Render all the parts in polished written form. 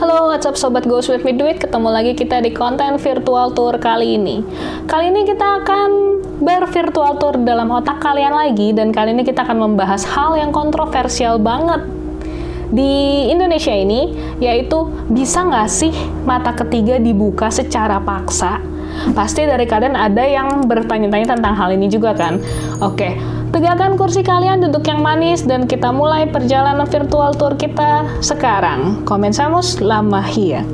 Halo, what's up Sobat Goes With Me Duit, ketemu lagi kita di konten virtual tour kali ini. Kali ini kita akan bervirtual tour dalam otak kalian lagi, dan kali ini kita akan membahas hal yang kontroversial banget di Indonesia ini, yaitu bisa nggak sih mata ketiga dibuka secara paksa? Pasti dari kalian ada yang bertanya-tanya tentang hal ini juga kan? Oke, tegakkan kursi kalian, duduk yang manis, dan kita mulai perjalanan virtual tour kita sekarang. Comenzamos la magia.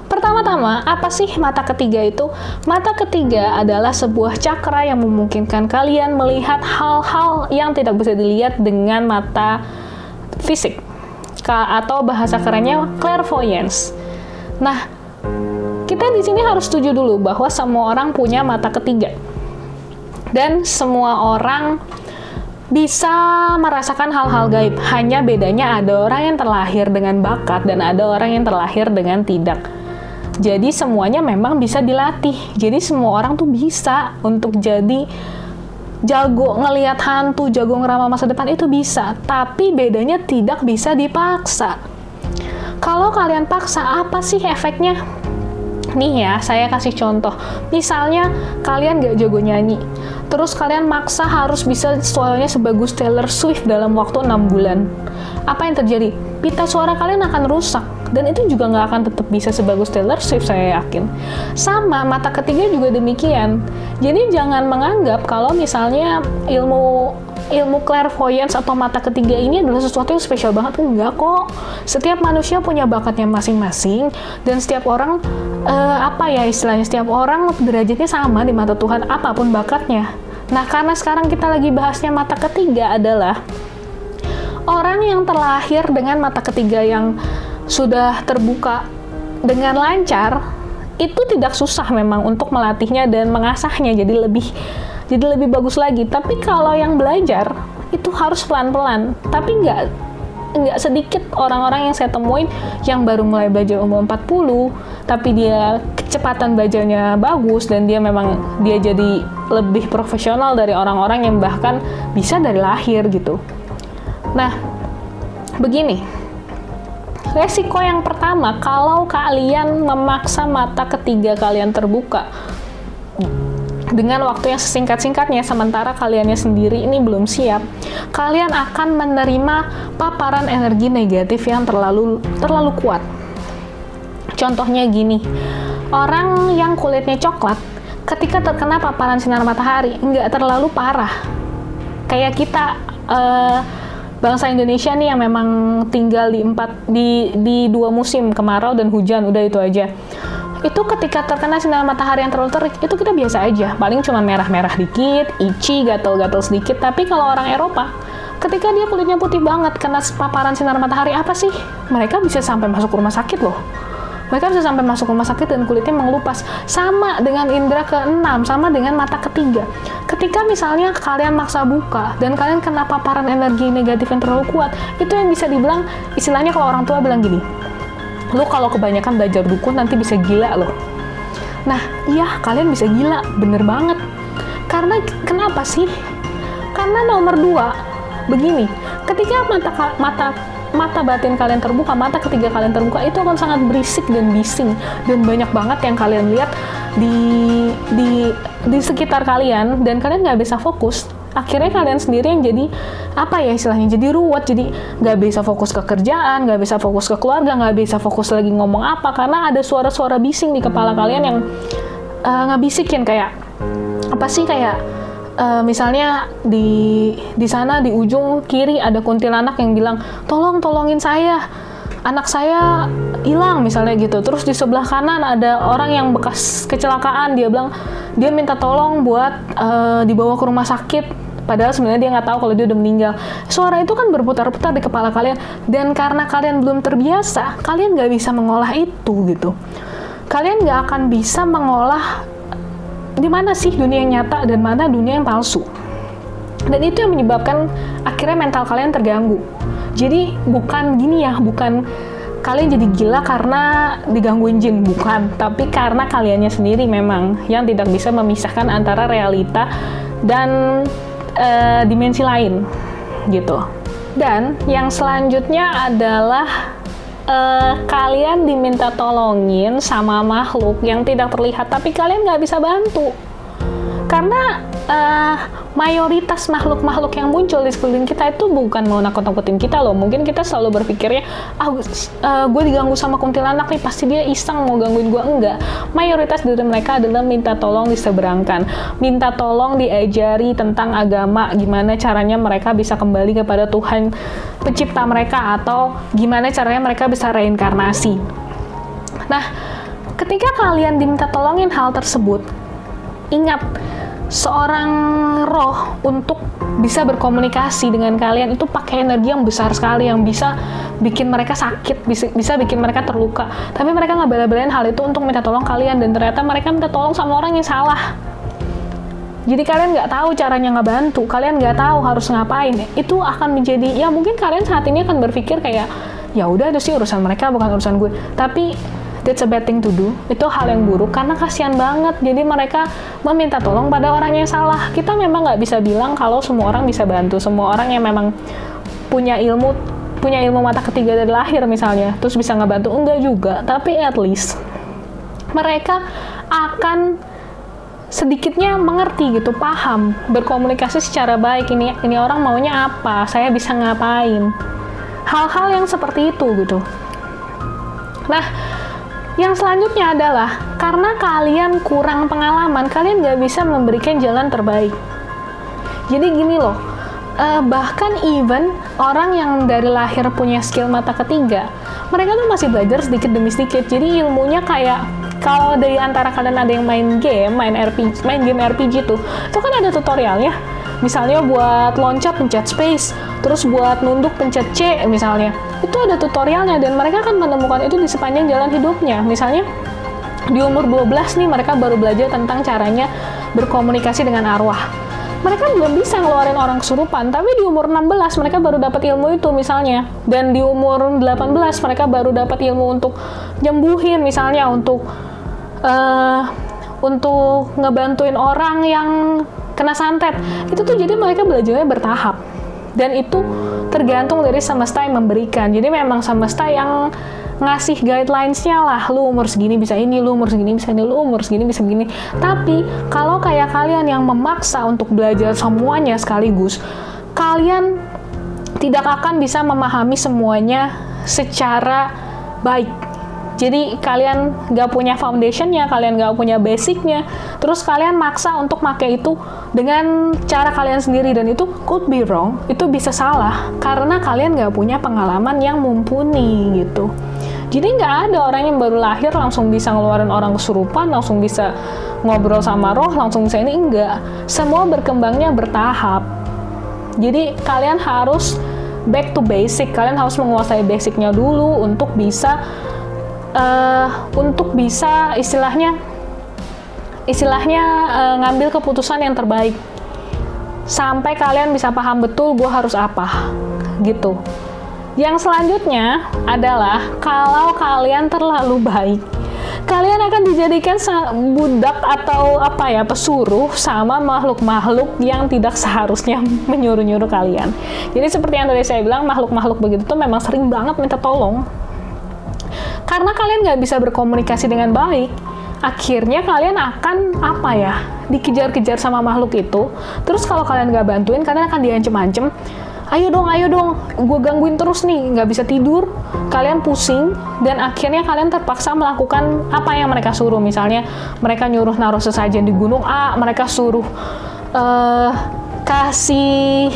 Pertama-tama, apa sih mata ketiga itu? Mata ketiga adalah sebuah cakra yang memungkinkan kalian melihat hal-hal yang tidak bisa dilihat dengan mata fisik, atau bahasa kerennya clairvoyance. Nah, kita di sini harus setuju dulu bahwa semua orang punya mata ketiga, dan semua orang bisa merasakan hal-hal gaib. Hanya bedanya ada orang yang terlahir dengan bakat dan ada orang yang terlahir dengan tidak. Jadi semuanya memang bisa dilatih. Jadi semua orang tuh bisa untuk jadi jago ngelihat hantu, jago ngeramal masa depan, itu bisa. Tapi bedanya tidak bisa dipaksa. Kalau kalian paksa, apa sih efeknya? Nih ya, saya kasih contoh. Misalnya kalian gak jago nyanyi, terus kalian maksa harus bisa suaranya sebagus Taylor Swift dalam waktu 6 bulan. Apa yang terjadi? Pita suara kalian akan rusak, dan itu juga nggak akan tetap bisa sebagus Taylor Swift, saya yakin. Sama, mata ketiga juga demikian. Jadi jangan menganggap kalau misalnya ilmu clairvoyance atau mata ketiga ini adalah sesuatu yang spesial banget. Enggak kok. Setiap manusia punya bakatnya masing-masing, dan setiap orang setiap orang derajatnya sama di mata Tuhan, apapun bakatnya. Nah, karena sekarang kita lagi bahasnya mata ketiga adalah orang yang terlahir dengan mata ketiga yang sudah terbuka dengan lancar, itu tidak susah memang untuk melatihnya dan mengasahnya jadi lebih bagus lagi. Tapi kalau yang belajar itu harus pelan-pelan. Tapi nggak sedikit orang-orang yang saya temuin yang baru mulai belajar umur 40, tapi dia kecepatan belajarnya bagus dan dia jadi lebih profesional dari orang-orang yang bahkan bisa dari lahir gitu. Nah, begini. Resiko yang pertama, kalau kalian memaksa mata ketiga kalian terbuka dengan waktu yang sesingkat-singkatnya, sementara kaliannya sendiri ini belum siap, kalian akan menerima paparan energi negatif yang terlalu kuat. Contohnya gini, orang yang kulitnya coklat, ketika terkena paparan sinar matahari, nggak terlalu parah. Kayak kita, bangsa Indonesia nih yang memang tinggal di dua musim, kemarau dan hujan, udah itu aja. Itu ketika terkena sinar matahari yang terlalu terik, itu kita biasa aja, paling cuma merah-merah dikit, itchy, gatal-gatal sedikit. Tapi kalau orang Eropa, ketika dia kulitnya putih banget, kena paparan sinar matahari, apa sih? Mereka bisa sampai masuk rumah sakit loh. Mereka bisa sampai masuk rumah sakit dan kulitnya mengelupas. Sama dengan indera keenam, sama dengan mata ketiga. Ketika misalnya kalian maksa buka dan kalian kena paparan energi negatif yang terlalu kuat, itu yang bisa dibilang, istilahnya kalau orang tua bilang gini, lu kalau kebanyakan belajar dukun nanti bisa gila loh. Nah, iya, kalian bisa gila, bener banget. Karena kenapa sih? Karena nomor 2, begini, ketika mata batin kalian terbuka, mata ketiga kalian terbuka, itu akan sangat berisik dan bising, dan banyak banget yang kalian lihat di sekitar kalian, dan kalian nggak bisa fokus. Akhirnya kalian sendiri yang jadi jadi ruwet, jadi nggak bisa fokus ke kerjaan, nggak bisa fokus ke keluarga, nggak bisa fokus lagi ngomong apa, karena ada suara-suara bising di kepala kalian yang ngebisikin kayak apa sih, kayak misalnya di sana di ujung kiri ada kuntilanak yang bilang, tolongin saya, anak saya hilang misalnya gitu. Terus di sebelah kanan ada orang yang bekas kecelakaan, dia minta tolong buat dibawa ke rumah sakit, padahal sebenarnya dia nggak tahu kalau dia udah meninggal. Suara itu kan berputar-putar di kepala kalian, dan karena kalian belum terbiasa, kalian nggak bisa mengolah itu gitu. Kalian nggak akan bisa mengolah di mana sih dunia yang nyata dan mana dunia yang palsu. Dan itu yang menyebabkan akhirnya mental kalian terganggu. Jadi bukan gini ya, bukan kalian jadi gila karena digangguin jin, bukan. Tapi karena kaliannya sendiri memang yang tidak bisa memisahkan antara realita dan dimensi lain gitu. Dan yang selanjutnya adalah kalian diminta tolongin sama makhluk yang tidak terlihat, tapi kalian nggak bisa bantu. Karena mayoritas makhluk-makhluk yang muncul di sekeliling kita itu bukan mau nakut-nakutin kita loh. Mungkin kita selalu berpikirnya, gue diganggu sama kuntilanak nih, pasti dia iseng mau gangguin gue. Enggak. Mayoritas dari mereka adalah minta tolong diseberangkan. Minta tolong diajari tentang agama, gimana caranya mereka bisa kembali kepada Tuhan pencipta mereka, atau gimana caranya mereka bisa reinkarnasi. Nah, ketika kalian diminta tolongin hal tersebut, ingat, seorang roh untuk bisa berkomunikasi dengan kalian itu pakai energi yang besar sekali, yang bisa bikin mereka sakit, bisa bikin mereka terluka. Tapi mereka nggak bela-belain hal itu untuk minta tolong kalian, dan ternyata mereka minta tolong sama orang yang salah. Jadi kalian nggak tahu caranya ngebantu, kalian nggak tahu harus ngapain. Itu akan menjadi, ya mungkin kalian saat ini akan berpikir kayak, ya udah itu sih urusan mereka, bukan urusan gue. Tapi that's a bad thing to do. Itu hal yang buruk karena kasihan banget. Jadi mereka meminta tolong pada orang yang salah. Kita memang nggak bisa bilang kalau semua orang bisa bantu. Semua orang yang memang punya ilmu mata ketiga dari lahir misalnya, terus bisa ngebantu, enggak juga. Tapi at least mereka akan sedikitnya mengerti gitu, paham, berkomunikasi secara baik. Ini orang maunya apa, saya bisa ngapain. Hal-hal yang seperti itu gitu. Nah, yang selanjutnya adalah karena kalian kurang pengalaman, kalian nggak bisa memberikan jalan terbaik. Jadi gini loh, bahkan even orang yang dari lahir punya skill mata ketiga, mereka tuh masih belajar sedikit demi sedikit. Jadi ilmunya kayak, kalau dari antara kalian ada yang main game RPG tuh, itu kan ada tutorialnya. Misalnya buat loncat pencet space, terus buat nunduk pencet C misalnya. Itu ada tutorialnya, dan mereka akan menemukan itu di sepanjang jalan hidupnya. Misalnya di umur 12 nih mereka baru belajar tentang caranya berkomunikasi dengan arwah. Mereka belum bisa ngeluarin orang kesurupan, tapi di umur 16 mereka baru dapat ilmu itu misalnya. Dan di umur 18 mereka baru dapat ilmu untuk nyembuhin misalnya, untuk ngebantuin orang yang kena santet. Itu tuh jadi mereka belajarnya bertahap. Dan itu tergantung dari semesta yang memberikan. Jadi memang semesta yang ngasih guidelines-nya lah. Lu umur segini bisa ini, lu umur segini bisa ini, lu umur segini bisa begini. Tapi kalau kayak kalian yang memaksa untuk belajar semuanya sekaligus, kalian tidak akan bisa memahami semuanya secara baik. Jadi kalian nggak punya foundation-nya, kalian nggak punya basic-nya, terus kalian maksa untuk pakai itu dengan cara kalian sendiri, dan itu could be wrong, itu bisa salah, karena kalian nggak punya pengalaman yang mumpuni gitu. Jadi nggak ada orang yang baru lahir langsung bisa ngeluarin orang kesurupan, langsung bisa ngobrol sama roh, langsung bisa ini, enggak. Semua berkembangnya bertahap. Jadi kalian harus back to basic, kalian harus menguasai basicnya dulu untuk bisa istilahnya ngambil keputusan yang terbaik sampai kalian bisa paham betul gue harus apa gitu. Yang selanjutnya adalah kalau kalian terlalu baik, kalian akan dijadikan budak atau pesuruh sama makhluk-makhluk yang tidak seharusnya menyuruh-nyuruh kalian. Jadi seperti yang tadi saya bilang, makhluk-makhluk begitu tuh memang sering banget minta tolong. Karena kalian nggak bisa berkomunikasi dengan baik, akhirnya kalian akan dikejar-kejar sama makhluk itu. Terus kalau kalian nggak bantuin, kalian akan diancem-ancem. Ayo dong, gue gangguin terus nih, nggak bisa tidur, kalian pusing, dan akhirnya kalian terpaksa melakukan apa yang mereka suruh. Misalnya mereka nyuruh naruh sesajen di gunung A, mereka suruh kasih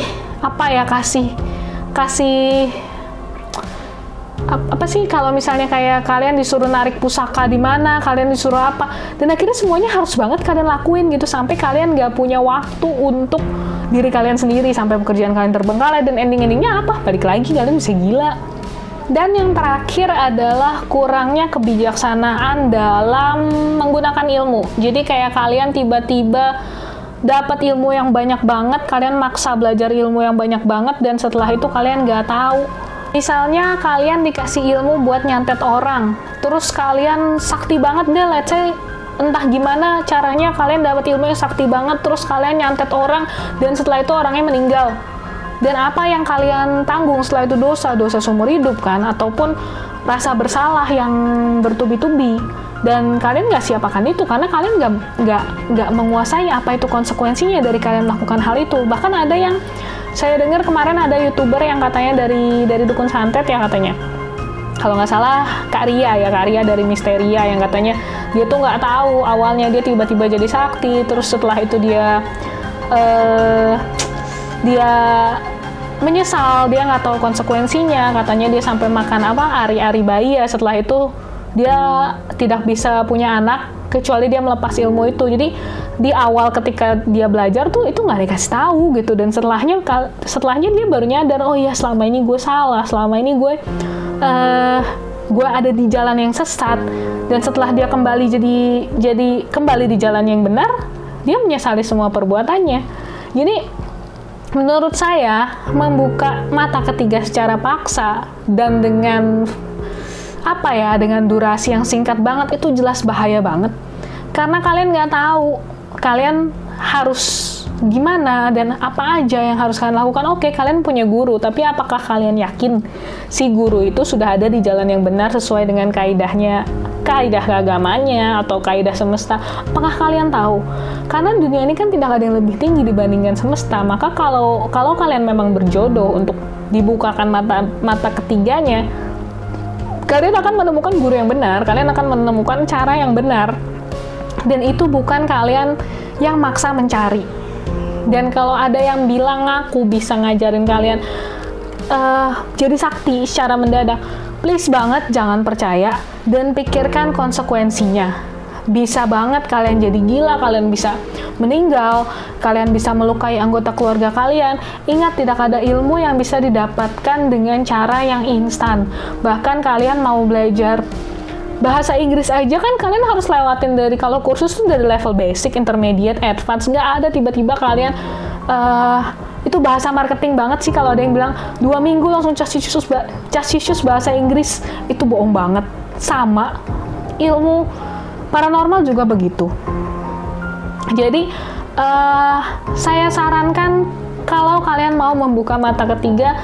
kalau misalnya kayak kalian disuruh narik pusaka di mana, kalian disuruh apa, dan akhirnya semuanya harus banget kalian lakuin gitu, sampai kalian nggak punya waktu untuk diri kalian sendiri, sampai pekerjaan kalian terbengkalai, dan ending-endingnya apa? Balik lagi kalian bisa gila. Dan yang terakhir adalah kurangnya kebijaksanaan dalam menggunakan ilmu. Jadi kayak kalian tiba-tiba dapat ilmu yang banyak banget, kalian maksa belajar ilmu yang banyak banget, dan setelah itu kalian nggak tahu. Misalnya kalian dikasih ilmu buat nyantet orang, terus kalian sakti banget deh, let's say entah gimana caranya kalian dapat ilmu yang sakti banget, terus kalian nyantet orang, dan setelah itu orangnya meninggal. Dan apa yang kalian tanggung setelah itu? Dosa seumur hidup kan, ataupun rasa bersalah yang bertubi-tubi. Dan kalian nggak siap akan itu, karena kalian nggak menguasai apa itu konsekuensinya dari kalian melakukan hal itu. Bahkan ada yang saya dengar kemarin, ada YouTuber yang katanya dari dukun santet ya, katanya kalau nggak salah Kak Ria dari Misteria, yang katanya dia tuh nggak tahu awalnya dia tiba-tiba jadi sakti, terus setelah itu dia menyesal, dia nggak tahu konsekuensinya, katanya dia sampai makan ari-ari bayi ya. Setelah itu dia tidak bisa punya anak kecuali dia melepas ilmu itu. Jadi di awal ketika dia belajar tuh itu nggak dikasih tahu gitu, dan setelahnya dia baru nyadar, oh iya selama ini gue salah, selama ini gue ada di jalan yang sesat. Dan setelah dia kembali kembali di jalan yang benar, dia menyesali semua perbuatannya. Jadi menurut saya membuka mata ketiga secara paksa dan dengan dengan durasi yang singkat banget itu jelas bahaya banget, karena kalian nggak tahu kalian harus gimana dan apa aja yang harus kalian lakukan. Oke, kalian punya guru, tapi apakah kalian yakin si guru itu sudah ada di jalan yang benar sesuai dengan kaidah keagamannya atau kaidah semesta? Apakah kalian tahu? Karena dunia ini kan tidak ada yang lebih tinggi dibandingkan semesta. Maka kalau kalian memang berjodoh untuk dibukakan mata ketiganya, kalian akan menemukan guru yang benar, kalian akan menemukan cara yang benar, dan itu bukan kalian yang maksa mencari. Dan kalau ada yang bilang aku bisa ngajarin kalian jadi sakti secara mendadak, please banget jangan percaya dan pikirkan konsekuensinya. Bisa banget kalian jadi gila, kalian bisa meninggal, kalian bisa melukai anggota keluarga kalian. Ingat, tidak ada ilmu yang bisa didapatkan dengan cara yang instan. Bahkan kalian mau belajar bahasa Inggris aja kan kalian harus lewatin kalau kursus itu dari level basic, intermediate, advance. Nggak ada tiba-tiba kalian itu bahasa marketing banget sih kalau ada yang bilang 2 minggu langsung casius bahasa Inggris. Itu bohong banget. Sama ilmu paranormal juga begitu. Jadi saya sarankan kalau kalian mau membuka mata ketiga,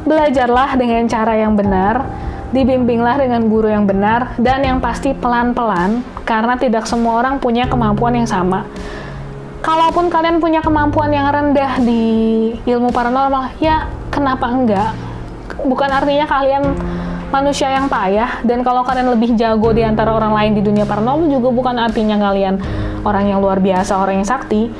belajarlah dengan cara yang benar, dibimbinglah dengan guru yang benar, dan yang pasti pelan-pelan, karena tidak semua orang punya kemampuan yang sama. Kalaupun kalian punya kemampuan yang rendah di ilmu paranormal, ya kenapa enggak? Bukan artinya kalian manusia yang payah, dan kalau kalian lebih jago di antara orang lain di dunia paranormal juga bukan artinya kalian orang yang luar biasa, orang yang sakti.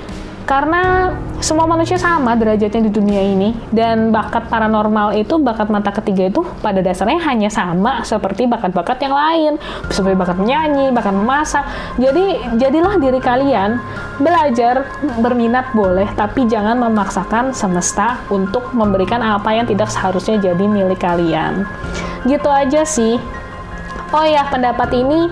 Karena semua manusia sama derajatnya di dunia ini, dan bakat paranormal itu, bakat mata ketiga itu pada dasarnya hanya sama seperti bakat-bakat yang lain, seperti bakat menyanyi, bakat memasak. Jadi jadilah diri kalian, belajar, berminat boleh, tapi jangan memaksakan semesta untuk memberikan apa yang tidak seharusnya jadi milik kalian. Gitu aja sih. Oh ya, pendapat ini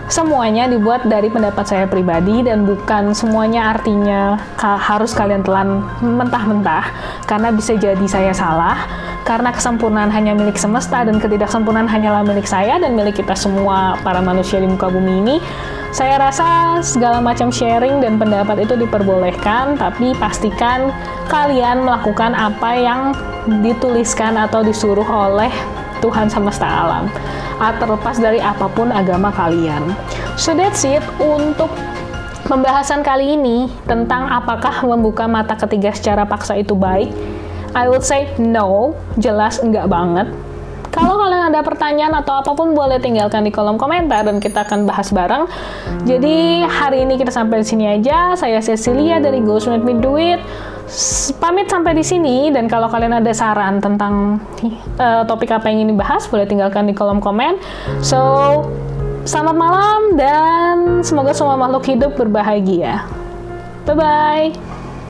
semuanya dibuat dari pendapat saya pribadi, dan bukan semuanya artinya harus kalian telan mentah-mentah, karena bisa jadi saya salah, karena kesempurnaan hanya milik semesta dan ketidaksempurnaan hanyalah milik saya dan milik kita semua para manusia di muka bumi ini. Saya rasa segala macam sharing dan pendapat itu diperbolehkan, tapi pastikan kalian melakukan apa yang dituliskan atau disuruh oleh Tuhan semesta alam, terlepas dari apapun agama kalian. So that's it untuk pembahasan kali ini tentang apakah membuka mata ketiga secara paksa itu baik. I would say no, jelas enggak banget. Kalau kalian ada pertanyaan atau apapun boleh tinggalkan di kolom komentar dan kita akan bahas bareng. Jadi hari ini kita sampai di sini aja. Saya Cecilia dari Ghost Make Me Do It. Pamit sampai di sini, dan kalau kalian ada saran tentang topik apa yang ingin dibahas boleh tinggalkan di kolom komen. So, selamat malam dan semoga semua makhluk hidup berbahagia. Bye bye.